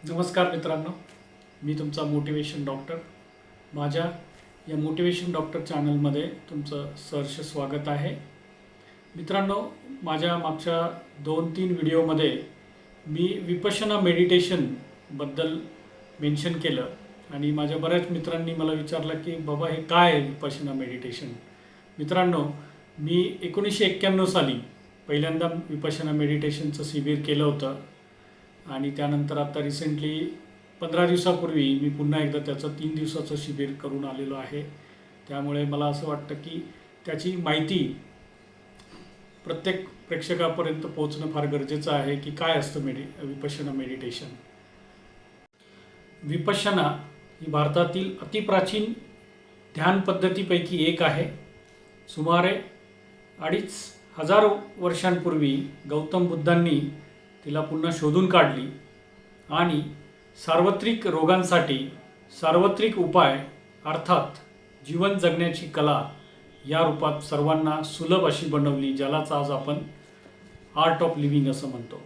नमस्कार मित्रांनो, मी तुमचा मोटिवेशन डॉक्टर. माझ्या या मोटिवेशन डॉक्टर चॅनलमध्ये तुमचं सहर्ष स्वागत आहे. मित्रांनो, माझ्या मागच्या 2-3 व्हिडिओमध्ये मी विपश्यना मेडिटेशनबद्दल मेन्शन केलं आणि माझ्या बऱ्याच मित्रांनी मला विचारलं की बाबा हे काय आहे विपश्यना मेडिटेशन. मित्रांनो, मी 1991 साली पहिल्यांदा विपश्यना मेडिटेशनचं शिबिर केलं होतं आणि त्यानंतर आता रिसेंटली 15 दिवसापूर्वी मी पुन्हा एकदा त्याचं 3 दिवसाचं शिबिर करून आलेलो आहे. त्यामुळे मला असं वाटतं की त्याची माहिती प्रत्येक प्रेक्षकापर्यंत पोहोचणं फार गरजेचं आहे की काय असतं विपश्यना मेडिटेशन. विपश्यना ही भारतातील अतिप्राचीन ध्यान पद्धतीपैकी एक आहे. सुमारे 2,500 वर्षांपूर्वी गौतम बुद्धांनी तिला पुन्हा शोधून काढली आणि सार्वत्रिक रोगांसाठी सार्वत्रिक उपाय अर्थात जीवन जगण्याची कला या रूपात सर्वांना सुलभ अशी बनवली, ज्यालाच आज आपण आर्ट ऑफ लिव्हिंग असं म्हणतो.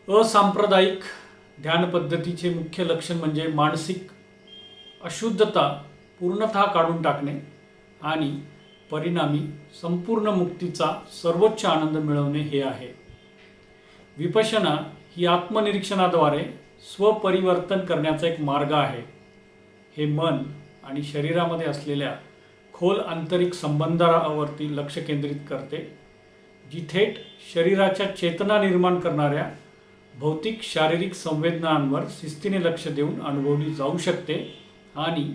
असांप्रदायिक ध्यान पद्धतीचे मुख्य लक्षण म्हणजे मानसिक अशुद्धता पूर्णतः काढून टाकणे आणि परिणामी संपूर्ण मुक्तीचा सर्वोच्च आनंद मिळवणे हे आहे. विपश्यना ही आत्मनिरीक्षणाद्वारे स्वपरिवर्तन करण्याचा एक मार्ग आहे. हे मन आणि शरीरामध्ये असलेल्या खोल आंतरिक संबंधावरती लक्ष केंद्रित करते, जी थेट शरीराच्या चेतना निर्माण करणाऱ्या भौतिक शारीरिक संवेदनांवर शिस्तीने लक्ष देऊन अनुभवली जाऊ शकते आणि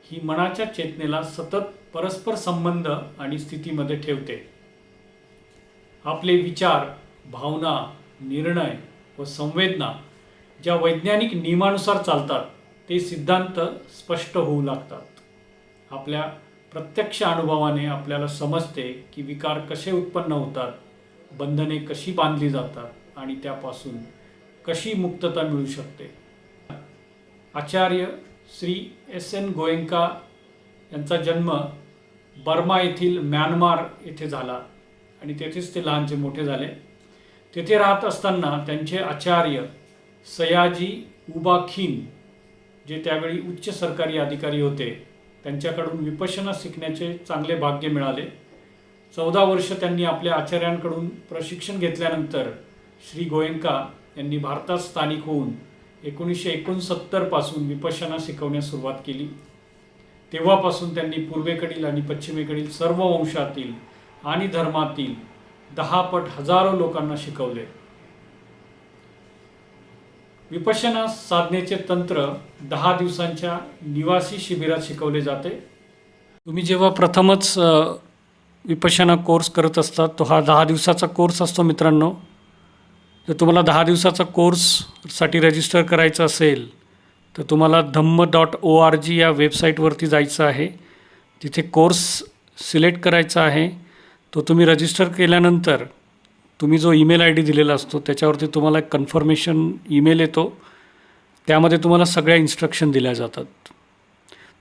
ही मनाच्या चेतनेला सतत परस्पर संबंध आणि स्थितीमध्ये ठेवते. आपले विचार, भावना, निर्णय व संवेदना ज्या वैज्ञानिक नियमानुसार चालतात ते सिद्धांत स्पष्ट होऊ लागतात. आपल्या प्रत्यक्ष अनुभवाने आपल्याला समजते की विकार कसे उत्पन्न होतात, बंधने कशी बांधली जातात आणि त्यापासून कशी मुक्तता मिळू शकते. आचार्य श्री S.N. गोएंका यांचा जन्म बर्मा येथील म्यानमार येथे झाला आणि तेथेच ते लहानचे मोठे झाले. तेथे राहत असताना त्यांचे आचार्य सयाजी उबा खिन, जे त्यावेळी उच्च सरकारी अधिकारी होते, त्यांच्याकडून विपश्यना शिकण्याचे चांगले भाग्य मिळाले. 14 वर्ष त्यांनी आपल्या आचार्यांकडून प्रशिक्षण घेतल्यानंतर श्री गोएंका यांनी भारतात स्थानिक होऊन 1969 पासून विपश्यना शिकवण्यास सुरुवात केली. तेव्हापासून त्यांनी पूर्वेकडील आणि पश्चिमेकडील सर्व वंशातील आणि धर्मातील 10 पट हजारो लोकांना शिकवले. विपश्यना साधनेचे तंत्र 10 दिवसांच्या निवासी शिबिरात शिकवले जाते. तुम्ही जेव्हा प्रथमच विपश्यना कोर्स करत असतात, तो हा 10 दिवसाचा कोर्स असतो. मित्रांनो, जर तुम्हाला 10 दिवसाचा कोर्ससाठी रजिस्टर करायचं असेल तर तुम्हाला धम्म.org या वेबसाईटवरती जायचं आहे. तिथे कोर्स सिलेक्ट करायचा आहे. तो तुम्ही रजिस्टर केल्यानंतर तुम्ही जो ईमेल ID दिलेला असतो त्याच्यावरती तुम्हाला एक कन्फर्मेशन ईमेल येतो. त्यामध्ये तुम्हाला सगळ्या इन्स्ट्रक्शन दिल्या जातात.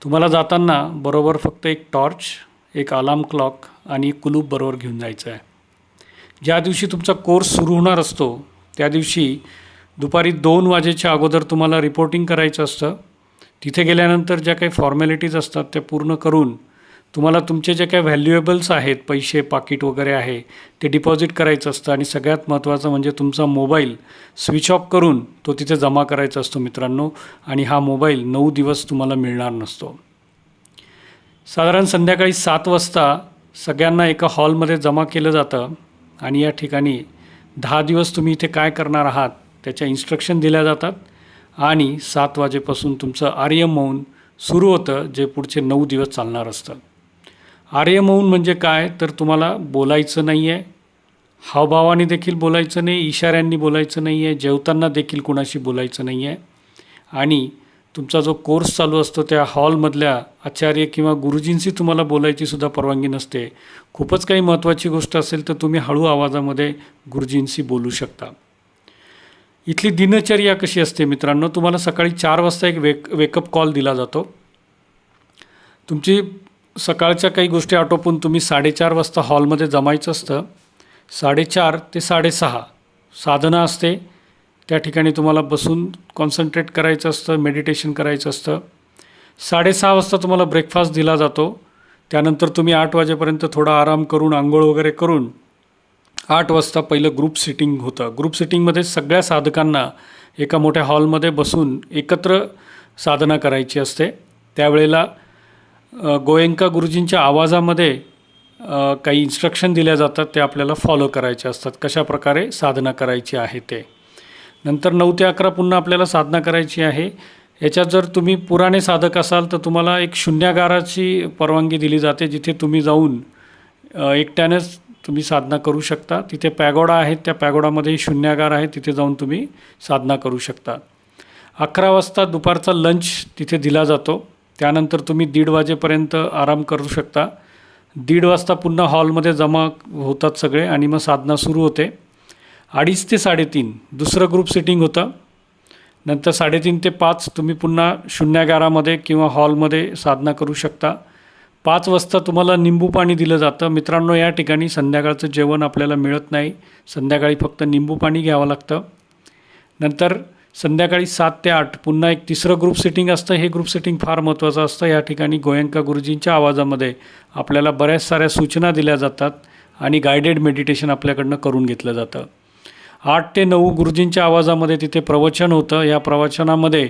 तुम्हाला जाताना बरोबर फक्त एक टॉर्च, एक अलार्म क्लॉक आणि एक कुलूप बरोबर घेऊन जायचं आहे. ज्या दिवशी तुमचा कोर्स सुरू होणार असतो त्या दिवशी दुपारी 2 वाजेच्या अगोदर तुम्हाला रिपोर्टिंग करायचं असतं. तिथे गेल्यानंतर ज्या काही फॉर्मॅलिटीज असतात त्या पूर्ण करून तुम्हाला तुमचे जे काही व्हॅल्युएबल्स आहेत, पैसे, पाकिट वगैरे आहे, ते डिपॉझिट करायचं असतं आणि सगळ्यात महत्त्वाचं म्हणजे तुमचा मोबाईल स्विच ऑफ करून तो तिथे जमा करायचा असतो मित्रांनो. आणि हा मोबाईल 9 दिवस तुम्हाला मिळणार नसतो. साधारण संध्याकाळी 7 वाजता सगळ्यांना एका हॉलमध्ये जमा केलं जातं आणि या ठिकाणी 10 दिवस तुम्ही इथे काय करणार आहात त्याच्या इन्स्ट्रक्शन दिल्या जातात आणि 7 वाजेपासून तुमचं आर्य मौन सुरू होतं, जे पुढचे 9 दिवस चालणार असतं. आर्य मौन म्हणजे काय तर तुम्हाला बोलायचं नाही आहे, हावभावाने देखील बोलायचं नाही, इशाऱ्यांनी बोलायचं नाही आहे, जेवताना देखील कुणाशी बोलायचं नाही आहे. आणि तुमचा जो कोर्स चालू असतो त्या हॉलमधल्या आचार्य किंवा गुरुजींशी तुम्हाला बोलायची सुद्धा परवानगी नसते. खूपच काही महत्त्वाची गोष्ट असेल तर तुम्ही हळू आवाजामध्ये गुरुजींशी बोलू शकता. इथली दिनचर्या कशी असते मित्रांनो, तुम्हाला सकाळी 4 वाजता एक वेकअप कॉल दिला जातो. तुमची सकाळच्या काही गोष्टी आटोपून तुम्ही 4:30 वाजता हॉलमध्ये जमायचं असतं. 4:30 ते 6:30 साधना असते. त्या ठिकाणी तुम्हाला बसून कॉन्सन्ट्रेट करायचं असतं, मेडिटेशन करायचं असतं. 6:30 वाजता तुम्हाला ब्रेकफास्ट दिला जातो. त्यानंतर तुम्ही 8 वाजेपर्यंत थोडा आराम करून आंघोळ वगैरे करून 8 वाजता पहिलं ग्रुप सिटिंग होतं. ग्रुप सिटिंगमध्ये सगळ्या साधकांना एका मोठ्या हॉलमध्ये बसून एकत्र साधना करायची असते. त्यावेळेला गोयंका गुरुजींच्या आवाजामध्ये काही इन्स्ट्रक्शन दिल्या जातात, ते आपल्याला फॉलो करायचे असतात, कशाप्रकारे साधना करायची आहे ते. नंतर 9 ते 11 पुन्हा आपल्याला साधना करायची आहे. याच्यात जर तुम्ही पुराणे साधक असाल तर तुम्हाला एक शून्यागाराची परवानगी दिली जाते, जिथे तुम्ही जाऊन एकट्यानेच तुम्ही साधना करू शकता. तिथे पॅगोडा आहेत, त्या पॅगोडामध्ये शून्यागार आहे, तिथे जाऊन तुम्ही साधना करू शकता. 11 वाजता दुपारचा लंच तिथे दिला जातो. त्यानंतर तुम्ही 1:30 वाजेपर्यंत आराम करू शकता. 1:30 वाजता पुन्हा हॉलमध्ये जमा होतात सगळे आणि मग साधना सुरू होते. 2:30 ते 3:30 दुसरं ग्रुप सिटिंग होतं. नंतर 3:30 ते 5 तुम्ही पुन्हा शून्यागारामध्ये किंवा हॉलमध्ये साधना करू शकता. 5 वाजता तुम्हाला निंबू पाणी दिलं जातं. मित्रांनो, या ठिकाणी संध्याकाळचं जेवण आपल्याला मिळत नाही. संध्याकाळी फक्त निंबू पाणी घ्यावं लागतं. नंतर संध्याकाळी 7 ते 8 पुन्हा एक तिसरं ग्रुप सिटिंग असतं. हे ग्रुप सिटिंग फार महत्त्वाचं असतं. या ठिकाणी गोयंका गुरुजींच्या आवाजामध्ये आपल्याला बऱ्याच साऱ्या सूचना दिल्या जातात आणि गायडेड मेडिटेशन आपल्याकडनं करून घेतलं जातं. 8 ते 9 गुरुजींच्या आवाजामध्ये तिथे प्रवचन होतं. या प्रवचनामध्ये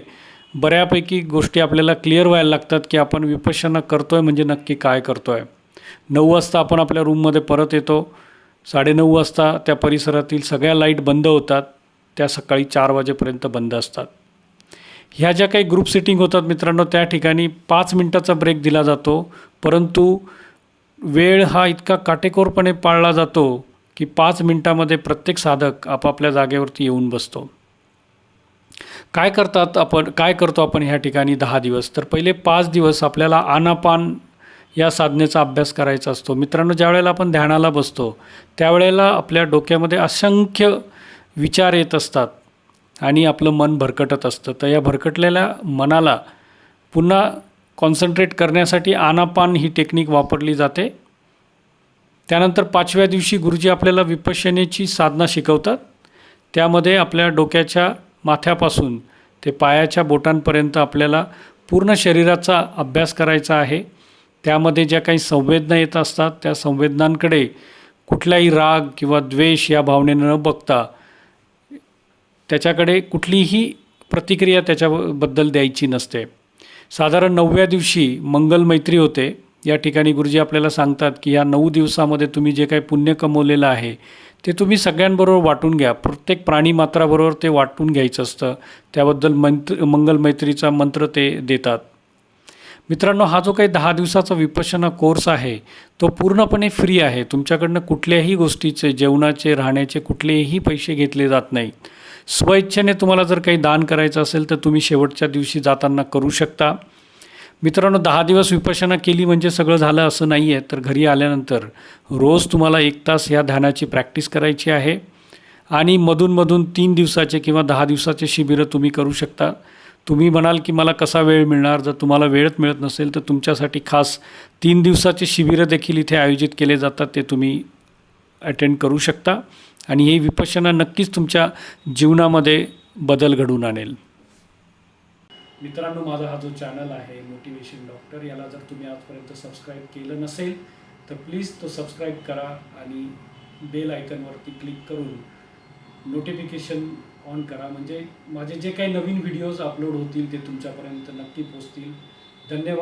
बऱ्यापैकी गोष्टी आपल्याला क्लिअर व्हायला लागतात की आपण विपश्यना करतो आहे म्हणजे नक्की काय करतो आहे. 9 वाजता आपण आपल्या रूममध्ये परत येतो. 9:30 वाजता त्या परिसरातील सगळ्या लाईट बंद होतात. त्या सकाळी 4 वाजेपर्यंत बंद असतात. ह्या ज्या काही ग्रुप सिटिंग होतात मित्रांनो, त्या ठिकाणी 5 मिनटाचा ब्रेक दिला जातो. परंतु वेळ हा इतका काटेकोरपणे पाळला जातो की 5 मिनटामध्ये प्रत्येक साधक आपापल्या जागेवरती येऊन बसतो. काय करतो आपण ह्या ठिकाणी 10 दिवस? तर पहिले 5 दिवस आपल्याला आनापान या साधनेचा अभ्यास करायचा असतो. मित्रांनो, ज्यावेळेला आपण ध्यानाला बसतो त्यावेळेला आपल्या डोक्यामध्ये असंख्य विचार येत असतात आणि आपलं मन भरकटत असतं. तर या भरकटलेल्या मनाला पुन्हा कॉन्सन्ट्रेट करण्यासाठी आनापान ही टेक्निक वापरली जाते. त्यानंतर 5व्या दिवशी गुरुजी आपल्याला विपश्यनेची साधना शिकवतात. त्यामध्ये आपल्या डोक्याच्या माथ्यापासून ते पायाच्या बोटांपर्यंत आपल्याला पूर्ण शरीराचा अभ्यास करायचा आहे. त्यामध्ये ज्या काही संवेदना येत असतात त्या संवेदनांकडे कुठलाही राग किंवा द्वेष या भावनेनं न बघता त्याच्याकडे कुठलीही प्रतिक्रिया त्याच्याबद्दल द्यायची नसते. साधारण 9व्या दिवशी मंगल मैत्री होते. या ठिकाणी गुरुजी आपल्याला सांगतात की या 9 दिवसामध्ये तुम्ही जे काही पुण्य कमवलेलं आहे ते तुम्ही सगळ्यांबरोबर वाटून घ्या. प्रत्येक प्राणीमात्राबरोबर ते वाटून घ्यायचं असतं. त्याबद्दल मंगल मैत्रीचा मंत्र ते देतात. मित्रांनो, हा जो काही 10 दिवसाचा विपश्यना कोर्स आहे तो पूर्णपणे फ्री आहे. तुमच्याकडनं कुठल्याही गोष्टीचे, जेवणाचे, राहण्याचे कुठलेही पैसे घेतले जात नाहीत. स्वइच्छेने तुम्हाला जर काही दान करायचं असेल तर तुम्ही शेवटच्या दिवशी जाताना करू शकता. मित्रांनो, 10 दिवस विपश्यना केली म्हणजे सगळं झालं असं नाही आहे. तर घरी आल्यानंतर रोज तुम्हाला 1 तास या ध्यानाची प्रॅक्टिस करायची आहे आणि मधून 3 दिवसाचे किंवा 10 दिवसाचे शिबिरं तुम्ही करू शकता. तुम्ही म्हणाल की मला कसा वेळ मिळणार? जर तुम्हाला वेळच मिळत नसेल तर तुमच्यासाठी खास 3 दिवसाचे शिबिरं देखील इथे आयोजित केले जातात. ते तुम्ही अटेंड करू शकता आणि हे विपश्यना नक्कीच तुमच्या जीवनामध्ये बदल घडवून आणेल. मित्रांनो, माझा हा जो चॅनल आहे मोटिवेशन डॉक्टर, याला जर तुम्ही आजपर्यंत सबस्क्राईब केलं नसेल तर प्लीज तो सबस्क्राईब करा आणि बेल आयकॉनवरती क्लिक करून नोटिफिकेशन ऑन करा. म्हणजे माझे जे काही नवीन व्हिडिओज अपलोड होतील ते तुमच्यापर्यंत नक्की पोहोचतील. धन्यवाद.